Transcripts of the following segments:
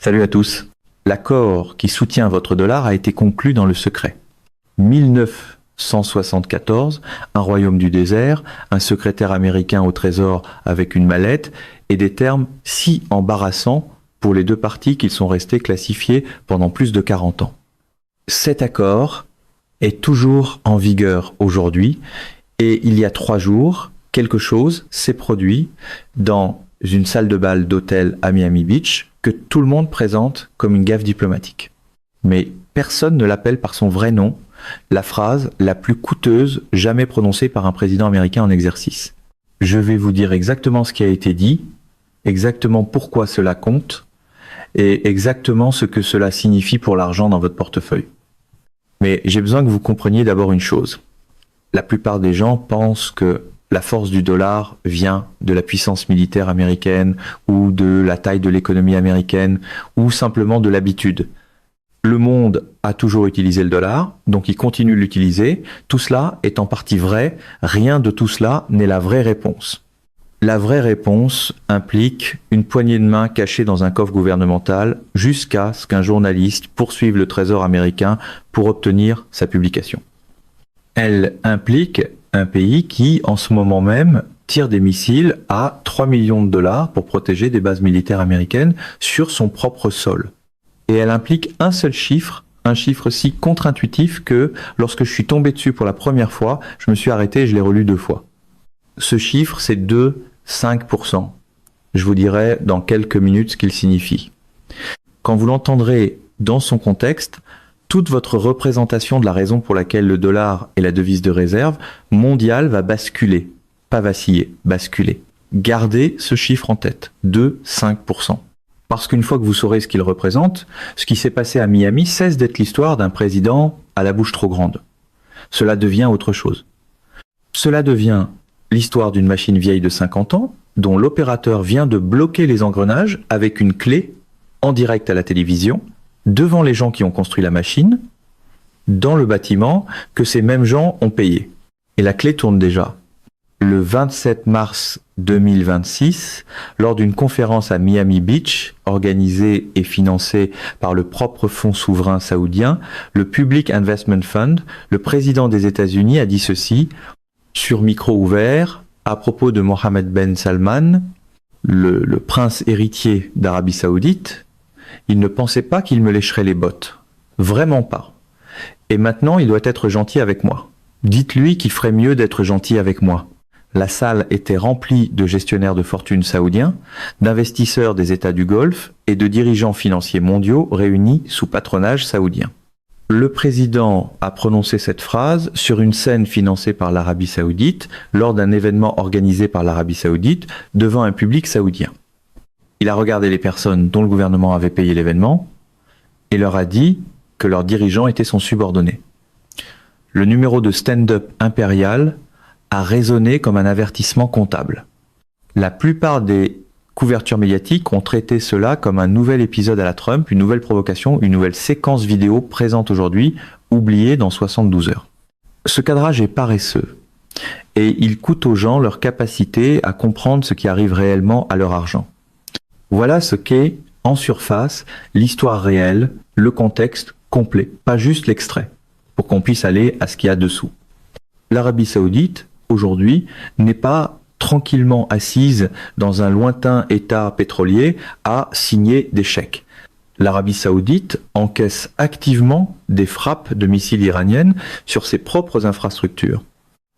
Salut à tous. L'accord qui soutient votre dollar a été conclu dans le secret. 1974, un royaume du désert, un secrétaire américain au trésor avec une mallette et des termes si embarrassants pour les deux parties qu'ils sont restés classifiés pendant plus de 40 ans. Cet accord est toujours en vigueur aujourd'hui et il y a 3 jours, quelque chose s'est produit dans une salle de bal d'hôtel à Miami Beach que tout le monde présente comme une gaffe diplomatique. Mais personne ne l'appelle par son vrai nom, la phrase la plus coûteuse jamais prononcée par un président américain en exercice. Je vais vous dire exactement ce qui a été dit, exactement pourquoi cela compte, et exactement ce que cela signifie pour l'argent dans votre portefeuille. Mais j'ai besoin que vous compreniez d'abord une chose. La plupart des gens pensent que la force du dollar vient de la puissance militaire américaine ou de la taille de l'économie américaine ou simplement de l'habitude. Le monde a toujours utilisé le dollar, donc il continue de l'utiliser. Tout cela est en partie vrai, rien de tout cela n'est la vraie réponse. La vraie réponse implique une poignée de main cachée dans un coffre gouvernemental jusqu'à ce qu'un journaliste poursuive le Trésor américain pour obtenir sa publication. Elle implique un pays qui, en ce moment même, tire des missiles à 3 millions de dollars pour protéger des bases militaires américaines sur son propre sol. Et elle implique un seul chiffre, un chiffre si contre-intuitif que lorsque je suis tombé dessus pour la première fois, je me suis arrêté et je l'ai relu 2 fois. Ce chiffre, c'est 2,5%. Je vous dirai dans quelques minutes ce qu'il signifie. Quand vous l'entendrez dans son contexte, toute votre représentation de la raison pour laquelle le dollar est la devise de réserve mondiale va basculer. Pas vaciller, basculer. Gardez ce chiffre en tête, 2,5%. Parce qu'une fois que vous saurez ce qu'il représente, ce qui s'est passé à Miami cesse d'être l'histoire d'un président à la bouche trop grande. Cela devient autre chose. Cela devient l'histoire d'une machine vieille de 50 ans, dont l'opérateur vient de bloquer les engrenages avec une clé en direct à la télévision, devant les gens qui ont construit la machine, dans le bâtiment que ces mêmes gens ont payé. Et la clé tourne déjà. Le 27 mars 2026, lors d'une conférence à Miami Beach, organisée et financée par le propre fonds souverain saoudien, le Public Investment Fund, le président des États-Unis a dit ceci, sur micro ouvert, à propos de Mohammed Ben Salman, le prince héritier d'Arabie Saoudite. Il ne pensait pas qu'il me lécherait les bottes. Vraiment pas. Et maintenant, il doit être gentil avec moi. Dites-lui qu'il ferait mieux d'être gentil avec moi. La salle était remplie de gestionnaires de fortune saoudiens, d'investisseurs des États du Golfe et de dirigeants financiers mondiaux réunis sous patronage saoudien. Le président a prononcé cette phrase sur une scène financée par l'Arabie Saoudite lors d'un événement organisé par l'Arabie Saoudite devant un public saoudien. Il a regardé les personnes dont le gouvernement avait payé l'événement et leur a dit que leurs dirigeants étaient son subordonné. Le numéro de stand-up impérial a résonné comme un avertissement comptable. La plupart des couvertures médiatiques ont traité cela comme un nouvel épisode à la Trump, une nouvelle provocation, une nouvelle séquence vidéo présente aujourd'hui, oubliée dans 72 heures. Ce cadrage est paresseux et il coûte aux gens leur capacité à comprendre ce qui arrive réellement à leur argent. Voilà ce qu'est, en surface, l'histoire réelle, le contexte complet, pas juste l'extrait, pour qu'on puisse aller à ce qu'il y a dessous. L'Arabie Saoudite, aujourd'hui, n'est pas tranquillement assise dans un lointain état pétrolier à signer des chèques. L'Arabie Saoudite encaisse activement des frappes de missiles iraniennes sur ses propres infrastructures.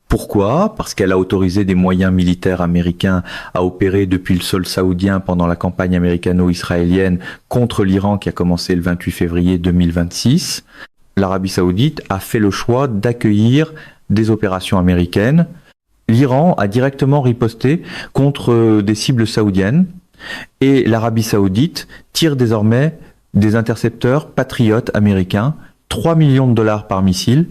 Pourquoi ? Parce qu'elle a autorisé des moyens militaires américains à opérer depuis le sol saoudien pendant la campagne américano-israélienne contre l'Iran qui a commencé le 28 février 2026. L'Arabie Saoudite a fait le choix d'accueillir des opérations américaines. L'Iran a directement riposté contre des cibles saoudiennes et l'Arabie Saoudite tire désormais des intercepteurs patriotes américains, 3 millions de dollars par missile,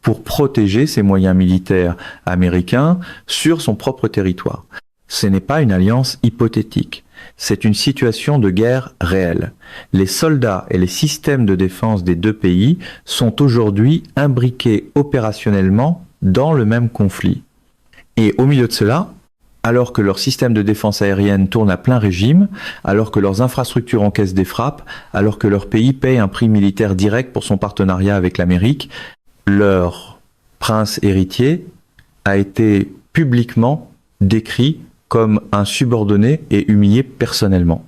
pour protéger ses moyens militaires américains sur son propre territoire. Ce n'est pas une alliance hypothétique, c'est une situation de guerre réelle. Les soldats et les systèmes de défense des deux pays sont aujourd'hui imbriqués opérationnellement dans le même conflit. Et au milieu de cela, alors que leur système de défense aérienne tourne à plein régime, alors que leurs infrastructures encaissent des frappes, alors que leur pays paye un prix militaire direct pour son partenariat avec l'Amérique, leur prince héritier a été publiquement décrit comme un subordonné et humilié personnellement.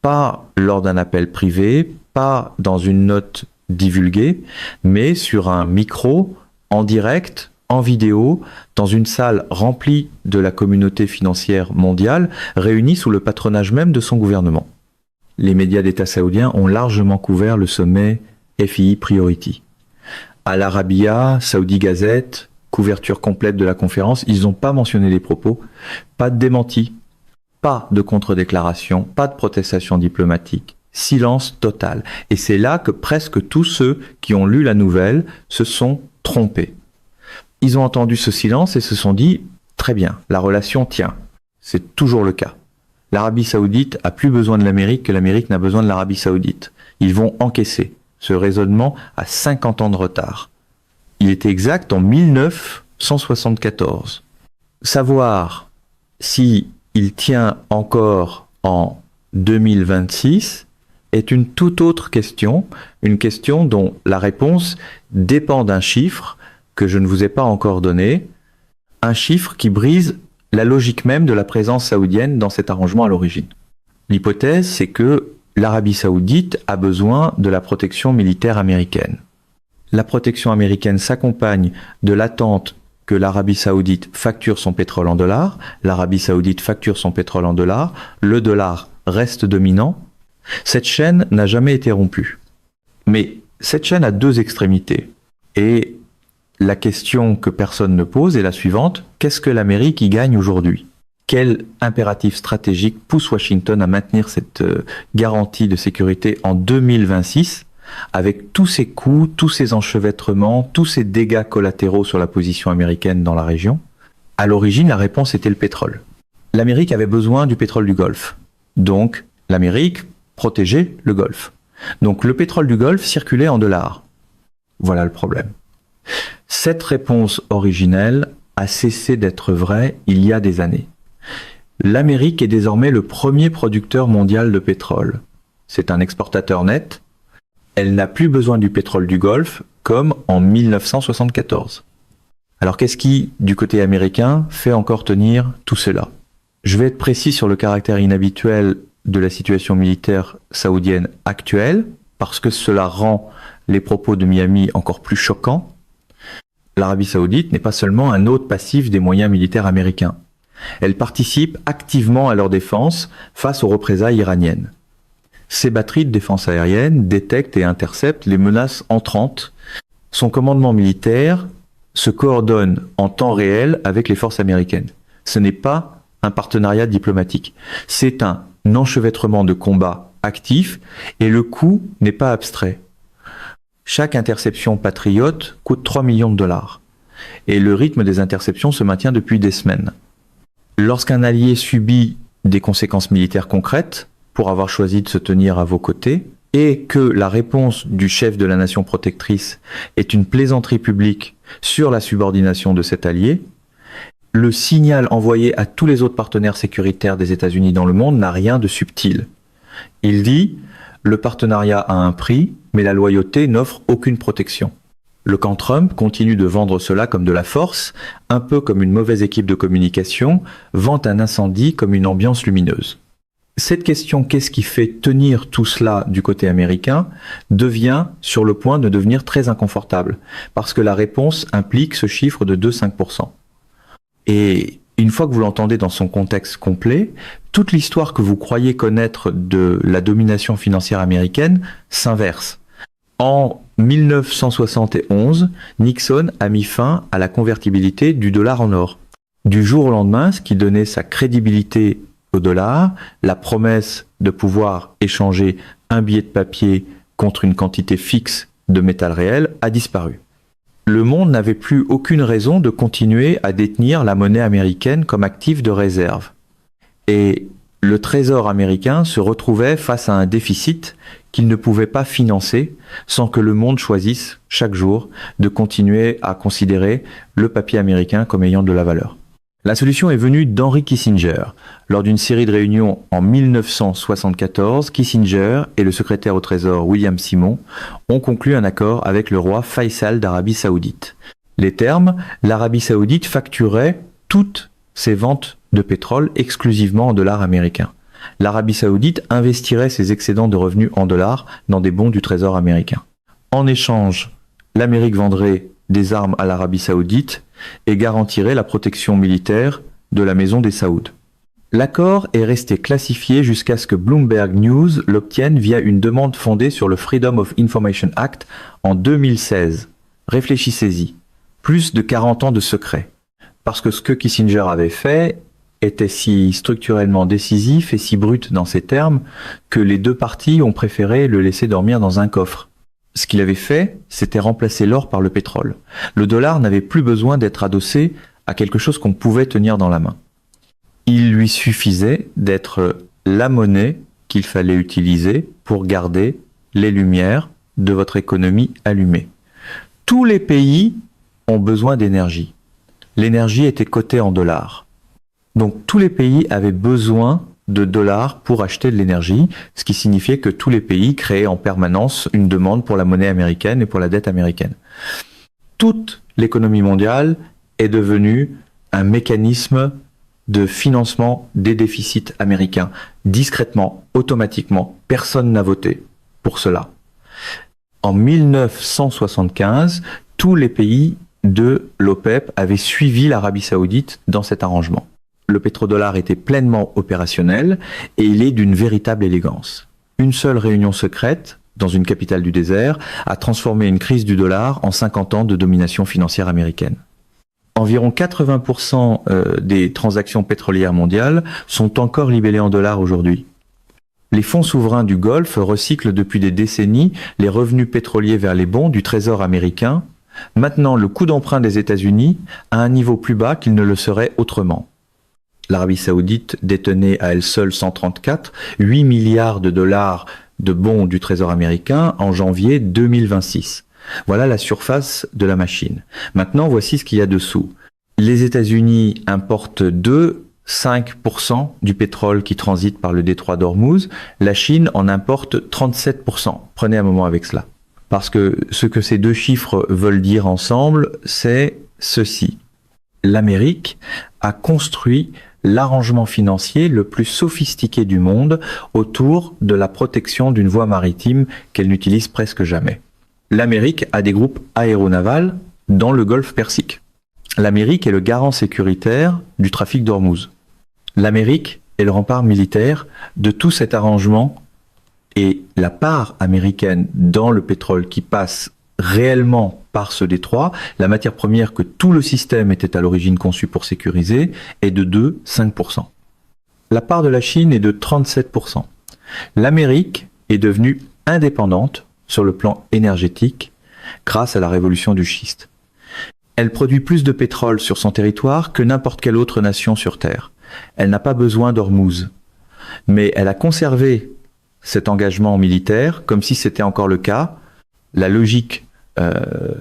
Pas lors d'un appel privé, pas dans une note divulguée, mais sur un micro, en direct, en vidéo, dans une salle remplie de la communauté financière mondiale, réunie sous le patronage même de son gouvernement. Les médias d'État saoudiens ont largement couvert le sommet FII Priority. Al Arabiya, Saudi Gazette, couverture complète de la conférence, ils n'ont pas mentionné les propos, pas de démenti, pas de contre-déclaration, pas de protestation diplomatique. Silence total. Et c'est là que presque tous ceux qui ont lu la nouvelle se sont trompés. Ils ont entendu ce silence et se sont dit « Très bien, la relation tient ». C'est toujours le cas. L'Arabie Saoudite a plus besoin de l'Amérique que l'Amérique n'a besoin de l'Arabie Saoudite. Ils vont encaisser. Ce raisonnement a 50 ans de retard. Il était exact en 1974. Savoir si il tient encore en 2026 est une toute autre question, une question dont la réponse dépend d'un chiffre que je ne vous ai pas encore donné, un chiffre qui brise la logique même de la présence saoudienne dans cet arrangement à l'origine. L'hypothèse, c'est que l'Arabie Saoudite a besoin de la protection militaire américaine. La protection américaine s'accompagne de l'attente que l'Arabie Saoudite facture son pétrole en dollars, l'Arabie Saoudite facture son pétrole en dollars, le dollar reste dominant. Cette chaîne n'a jamais été rompue. Mais cette chaîne a deux extrémités. Et la question que personne ne pose est la suivante: qu'est-ce que l'Amérique y gagne aujourd'hui? Quel impératif stratégique pousse Washington à maintenir cette garantie de sécurité en 2026, avec tous ces coûts, tous ces enchevêtrements, tous ces dégâts collatéraux sur la position américaine dans la région? À l'origine, la réponse était le pétrole. L'Amérique avait besoin du pétrole du Golfe. Donc, l'Amérique protégeait le Golfe. Donc, le pétrole du Golfe circulait en dollars. Voilà le problème. Cette réponse originelle a cessé d'être vraie il y a des années. L'Amérique est désormais le premier producteur mondial de pétrole. C'est un exportateur net. Elle n'a plus besoin du pétrole du Golfe comme en 1974. Alors qu'est-ce qui, du côté américain, fait encore tenir tout cela? Je vais être précis sur le caractère inhabituel de la situation militaire saoudienne actuelle, parce que cela rend les propos de Miami encore plus choquants. L'Arabie Saoudite n'est pas seulement un hôte passif des moyens militaires américains. Elle participe activement à leur défense face aux représailles iraniennes. Ces batteries de défense aérienne détectent et interceptent les menaces entrantes. Son commandement militaire se coordonne en temps réel avec les forces américaines. Ce n'est pas un partenariat diplomatique. C'est un enchevêtrement de combats actifs et le coût n'est pas abstrait. Chaque interception patriote coûte 3 millions de dollars et le rythme des interceptions se maintient depuis des semaines. Lorsqu'un allié subit des conséquences militaires concrètes pour avoir choisi de se tenir à vos côtés et que la réponse du chef de la nation protectrice est une plaisanterie publique sur la subordination de cet allié, le signal envoyé à tous les autres partenaires sécuritaires des États-Unis dans le monde n'a rien de subtil. Il dit « le partenariat a un prix, mais la loyauté n'offre aucune protection ». Le camp Trump continue de vendre cela comme de la force, un peu comme une mauvaise équipe de communication vend un incendie comme une ambiance lumineuse. Cette question, qu'est-ce qui fait tenir tout cela du côté américain, devient sur le point de devenir très inconfortable, parce que la réponse implique ce chiffre de 2,5%. Et une fois que vous l'entendez dans son contexte complet, toute l'histoire que vous croyez connaître de la domination financière américaine s'inverse. En 1971, Nixon a mis fin à la convertibilité du dollar en or. Du jour au lendemain, ce qui donnait sa crédibilité au dollar, la promesse de pouvoir échanger un billet de papier contre une quantité fixe de métal réel, a disparu. Le monde n'avait plus aucune raison de continuer à détenir la monnaie américaine comme actif de réserve. Et le Trésor américain se retrouvait face à un déficit qu'il ne pouvait pas financer sans que le monde choisisse chaque jour de continuer à considérer le papier américain comme ayant de la valeur. La solution est venue d'Henry Kissinger. Lors d'une série de réunions en 1974, Kissinger et le secrétaire au Trésor William Simon ont conclu un accord avec le roi Faisal d'Arabie Saoudite. Les termes, l'Arabie Saoudite facturait toutes ses ventes de pétrole exclusivement en dollars américains. L'Arabie Saoudite investirait ses excédents de revenus en dollars dans des bons du Trésor américain. En échange, l'Amérique vendrait des armes à l'Arabie Saoudite et garantirait la protection militaire de la maison des Saouds. L'accord est resté classifié jusqu'à ce que Bloomberg News l'obtienne via une demande fondée sur le Freedom of Information Act en 2016. Réfléchissez-y. Plus de 40 ans de secret. Parce que ce que Kissinger avait fait était si structurellement décisif et si brut dans ses termes que les deux parties ont préféré le laisser dormir dans un coffre. Ce qu'il avait fait, c'était remplacer l'or par le pétrole. Le dollar n'avait plus besoin d'être adossé à quelque chose qu'on pouvait tenir dans la main. Il lui suffisait d'être la monnaie qu'il fallait utiliser pour garder les lumières de votre économie allumées. Tous les pays ont besoin d'énergie. L'énergie était cotée en dollars. Donc tous les pays avaient besoin de dollars pour acheter de l'énergie, ce qui signifiait que tous les pays créaient en permanence une demande pour la monnaie américaine et pour la dette américaine. Toute l'économie mondiale est devenue un mécanisme de financement des déficits américains, discrètement, automatiquement. Personne n'a voté pour cela. En 1975, tous les pays de l'OPEP avaient suivi l'Arabie Saoudite dans cet arrangement. Le pétrodollar était pleinement opérationnel et il est d'une véritable élégance. Une seule réunion secrète, dans une capitale du désert, a transformé une crise du dollar en 50 ans de domination financière américaine. Environ 80% des transactions pétrolières mondiales sont encore libellées en dollars aujourd'hui. Les fonds souverains du Golfe recyclent depuis des décennies les revenus pétroliers vers les bons du Trésor américain, maintenant le coût d'emprunt des États-Unis à un niveau plus bas qu'il ne le serait autrement. L'Arabie Saoudite détenait à elle seule 8 milliards de dollars de bons du Trésor américain en janvier 2026. Voilà la surface de la machine. Maintenant, voici ce qu'il y a dessous. Les États-Unis importent 5% du pétrole qui transite par le détroit d'Ormuz. La Chine en importe 37%. Prenez un moment avec cela. Parce que ce que ces deux chiffres veulent dire ensemble, c'est ceci. L'Amérique a construit l'arrangement financier le plus sophistiqué du monde autour de la protection d'une voie maritime qu'elle n'utilise presque jamais. L'Amérique a des groupes aéronavals dans le golfe Persique. L'Amérique est le garant sécuritaire du trafic d'Ormuz. L'Amérique est le rempart militaire de tout cet arrangement et la part américaine dans le pétrole qui passe réellement par ce détroit, la matière première que tout le système était à l'origine conçu pour sécuriser, est de 5%. La part de la Chine est de 37%. L'Amérique est devenue indépendante sur le plan énergétique grâce à la révolution du schiste. Elle produit plus de pétrole sur son territoire que n'importe quelle autre nation sur Terre. Elle n'a pas besoin d'Ormuz. Mais elle a conservé cet engagement militaire comme si c'était encore le cas. La logique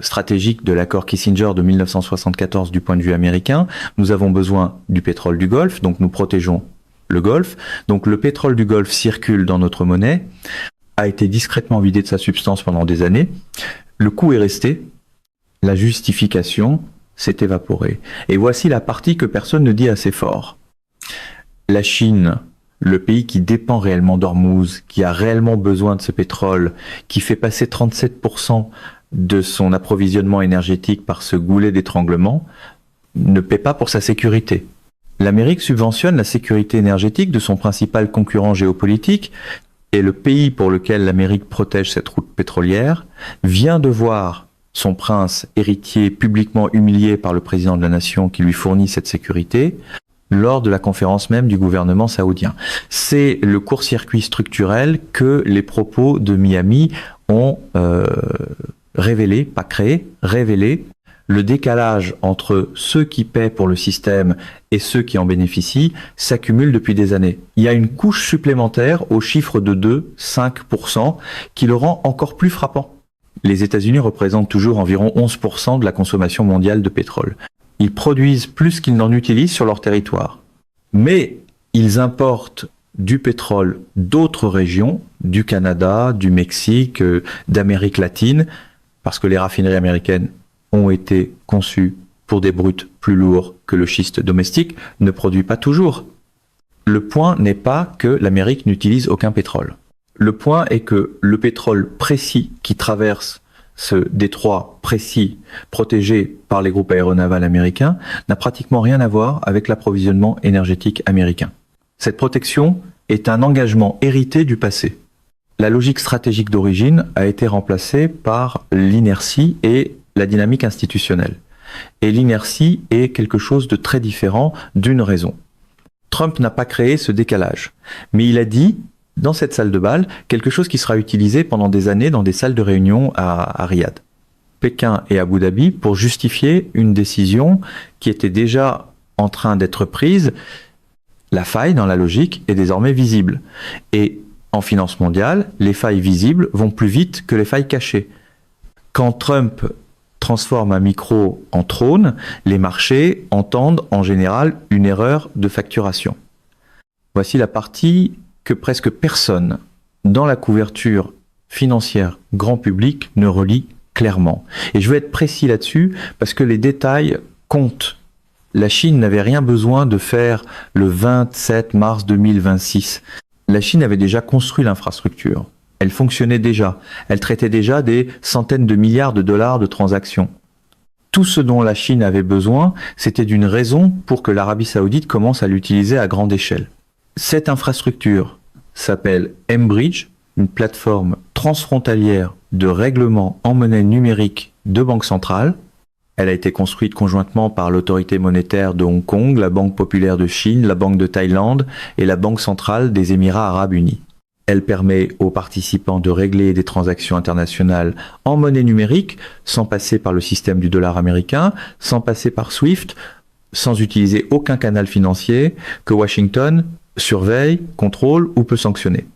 stratégique de l'accord Kissinger de 1974 du point de vue américain, nous avons besoin du pétrole du Golfe, donc nous protégeons le Golfe. Donc le pétrole du Golfe circule dans notre monnaie, a été discrètement vidé de sa substance pendant des années. Le coût est resté, la justification s'est évaporée. Et voici la partie que personne ne dit assez fort. La Chine, le pays qui dépend réellement d'Ormuz, qui a réellement besoin de ce pétrole, qui fait passer 37% de son approvisionnement énergétique par ce goulet d'étranglement, ne paie pas pour sa sécurité. L'Amérique subventionne la sécurité énergétique de son principal concurrent géopolitique, et le pays pour lequel l'Amérique protège cette route pétrolière vient de voir son prince héritier publiquement humilié par le président de la nation qui lui fournit cette sécurité lors de la conférence même du gouvernement saoudien. C'est le court-circuit structurel que les propos de Miami ont révélé, pas créé, révélé. Le décalage entre ceux qui paient pour le système et ceux qui en bénéficient s'accumule depuis des années. Il y a une couche supplémentaire au chiffre de 5% qui le rend encore plus frappant. Les États-Unis représentent toujours environ 11% de la consommation mondiale de pétrole. Ils produisent plus qu'ils n'en utilisent sur leur territoire. Mais ils importent du pétrole d'autres régions, du Canada, du Mexique, d'Amérique latine, parce que les raffineries américaines ont été conçues pour des brutes plus lourds que le schiste domestique, ne produit pas toujours. Le point n'est pas que l'Amérique n'utilise aucun pétrole. Le point est que le pétrole précis qui traverse ce détroit précis protégé par les groupes aéronavals américains n'a pratiquement rien à voir avec l'approvisionnement énergétique américain. Cette protection est un engagement hérité du passé. La logique stratégique d'origine a été remplacée par l'inertie et la dynamique institutionnelle. Et l'inertie est quelque chose de très différent d'une raison. Trump n'a pas créé ce décalage, mais il a dit, dans cette salle de bal, quelque chose qui sera utilisé pendant des années dans des salles de réunion à Riyad, Pékin et Abu Dhabi, pour justifier une décision qui était déjà en train d'être prise. La faille dans la logique est désormais visible. Et en finance mondiale, les failles visibles vont plus vite que les failles cachées. Quand Trump transforme un micro en trône, les marchés entendent en général une erreur de facturation. Voici la partie que presque personne dans la couverture financière grand public ne relie clairement. Et je vais être précis là-dessus parce que les détails comptent. La Chine n'avait rien besoin de faire le 27 mars 2026. La Chine avait déjà construit l'infrastructure. Elle fonctionnait déjà. Elle traitait déjà des centaines de milliards de dollars de transactions. Tout ce dont la Chine avait besoin, c'était d'une raison pour que l'Arabie Saoudite commence à l'utiliser à grande échelle. Cette infrastructure s'appelle mBridge, une plateforme transfrontalière de règlement en monnaie numérique de banque centrale. Elle a été construite conjointement par l'autorité monétaire de Hong Kong, la Banque populaire de Chine, la Banque de Thaïlande et la Banque centrale des Émirats arabes unis. Elle permet aux participants de régler des transactions internationales en monnaie numérique, sans passer par le système du dollar américain, sans passer par SWIFT, sans utiliser aucun canal financier que Washington surveille, contrôle ou peut sanctionner.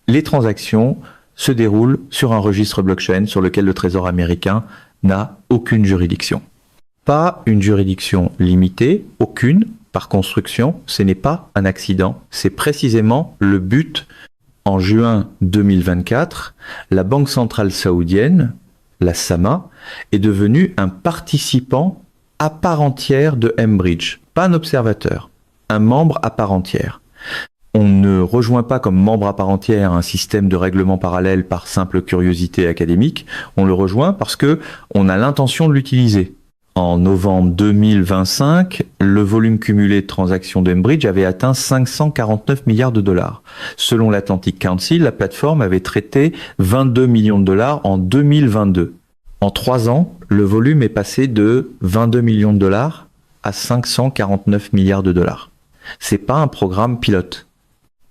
Les transactions se déroulent sur un registre blockchain sur lequel le Trésor américain n'a aucune juridiction. Pas une juridiction limitée, aucune, par construction, ce n'est pas un accident, c'est précisément le but. En juin 2024, la Banque centrale saoudienne, la SAMA, est devenue un participant à part entière de mBridge, pas un observateur, un membre à part entière. On ne rejoint pas comme membre à part entière un système de règlement parallèle par simple curiosité académique, on le rejoint parce que on a l'intention de l'utiliser. En novembre 2025, le volume cumulé de transactions de mBridge avait atteint 549 milliards de dollars. Selon l'Atlantic Council, la plateforme avait traité 22 millions de dollars en 2022. En 3 ans, le volume est passé de 22 millions de dollars à 549 milliards de dollars. C'est pas un programme pilote.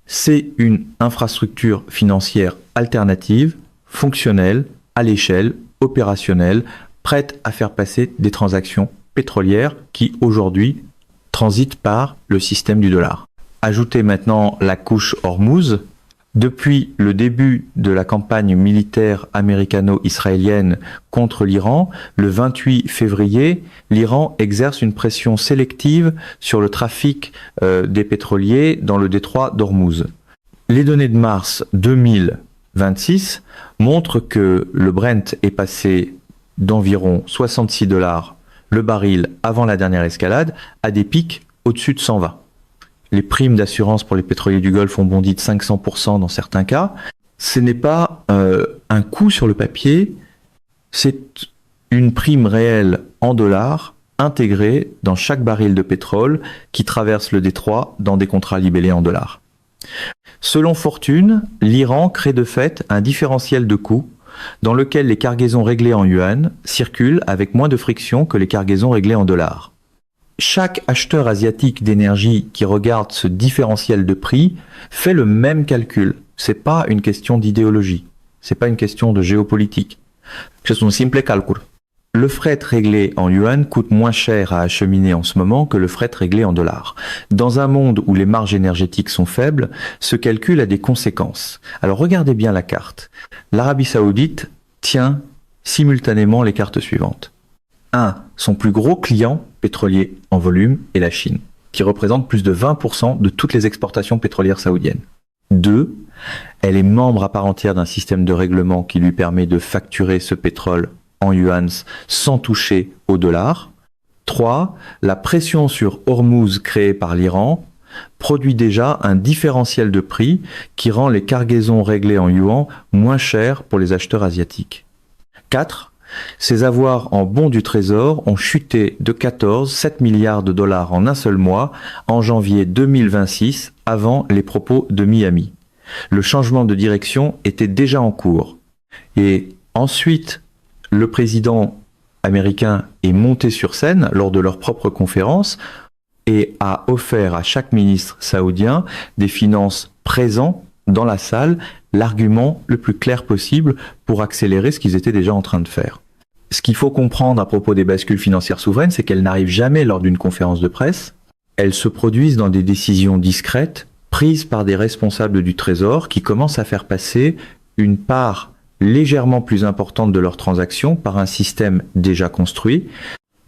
C'est une infrastructure financière alternative, fonctionnelle, à l'échelle, opérationnelle, prête à faire passer des transactions pétrolières qui, aujourd'hui, transitent par le système du dollar. Ajoutez maintenant la couche Hormuz. Depuis le début de la campagne militaire américano-israélienne contre l'Iran, le 28 février, l'Iran exerce une pression sélective sur le trafic des pétroliers dans le détroit d'Hormuz. Les données de mars 2026 montrent que le Brent est passé d'environ 66 $ le baril avant la dernière escalade à des pics au-dessus de 120. Les primes d'assurance pour les pétroliers du Golfe ont bondi de 500% dans certains cas. Ce n'est pas un coût sur le papier, c'est une prime réelle en dollars intégrée dans chaque baril de pétrole qui traverse le détroit dans des contrats libellés en dollars. Selon Fortune, l'Iran crée de fait un différentiel de coûts dans lequel les cargaisons réglées en yuan circulent avec moins de friction que les cargaisons réglées en dollars. Chaque acheteur asiatique d'énergie qui regarde ce différentiel de prix fait le même calcul. C'est pas une question d'idéologie, c'est pas une question de géopolitique. C'est un simple calcul. Le fret réglé en yuan coûte moins cher à acheminer en ce moment que le fret réglé en dollars. Dans un monde où les marges énergétiques sont faibles, ce calcul a des conséquences. Alors regardez bien la carte. L'Arabie Saoudite tient simultanément les cartes suivantes. 1. Son plus gros client pétrolier en volume est la Chine, qui représente plus de 20% de toutes les exportations pétrolières saoudiennes. 2. Elle est membre à part entière d'un système de règlement qui lui permet de facturer ce pétrole en yuan sans toucher au dollar. 3. La pression sur Hormuz créée par l'Iran produit déjà un différentiel de prix qui rend les cargaisons réglées en yuan moins chères pour les acheteurs asiatiques. 4. Ses avoirs en bons du Trésor ont chuté de 7 milliards de dollars en un seul mois en janvier 2026, avant les propos de Miami. Le changement de direction était déjà en cours. Et ensuite, le président américain est monté sur scène lors de leur propre conférence et a offert à chaque ministre saoudien des finances présents dans la salle l'argument le plus clair possible pour accélérer ce qu'ils étaient déjà en train de faire. Ce qu'il faut comprendre à propos des bascules financières souveraines, c'est qu'elles n'arrivent jamais lors d'une conférence de presse. Elles se produisent dans des décisions discrètes, prises par des responsables du Trésor qui commencent à faire passer une part légèrement plus importante de leurs transactions par un système déjà construit,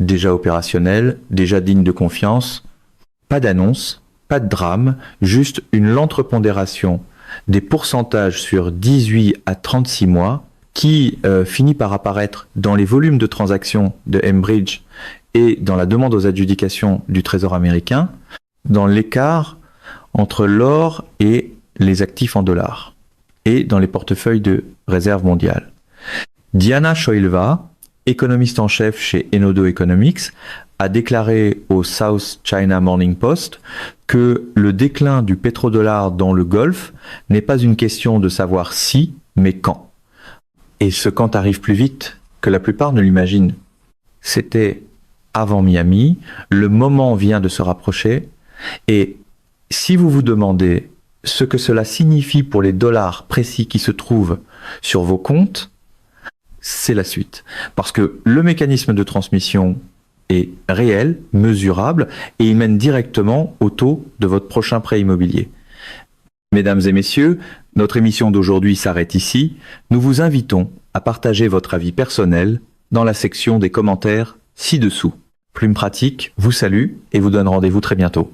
déjà opérationnel, déjà digne de confiance. Pas d'annonce, pas de drame, juste une lente pondération des pourcentages sur 18 à 36 mois qui finit par apparaître dans les volumes de transactions de Enbridge et dans la demande aux adjudications du Trésor américain, dans l'écart entre l'or et les actifs en dollars, et dans les portefeuilles de réserve mondiale. Diana Shoilva, économiste en chef chez Enodo Economics, a déclaré au South China Morning Post que le déclin du pétrodollar dans le Golfe n'est pas une question de savoir si, mais quand. Et ce quand arrive plus vite que la plupart ne l'imaginent. C'était avant Miami, le moment vient de se rapprocher, et si vous vous demandez ce que cela signifie pour les dollars précis qui se trouvent sur vos comptes, c'est la suite. Parce que le mécanisme de transmission est réel, mesurable, et il mène directement au taux de votre prochain prêt immobilier. Mesdames et messieurs, notre émission d'aujourd'hui s'arrête ici. Nous vous invitons à partager votre avis personnel dans la section des commentaires ci-dessous. Plume Pratique vous salue et vous donne rendez-vous très bientôt.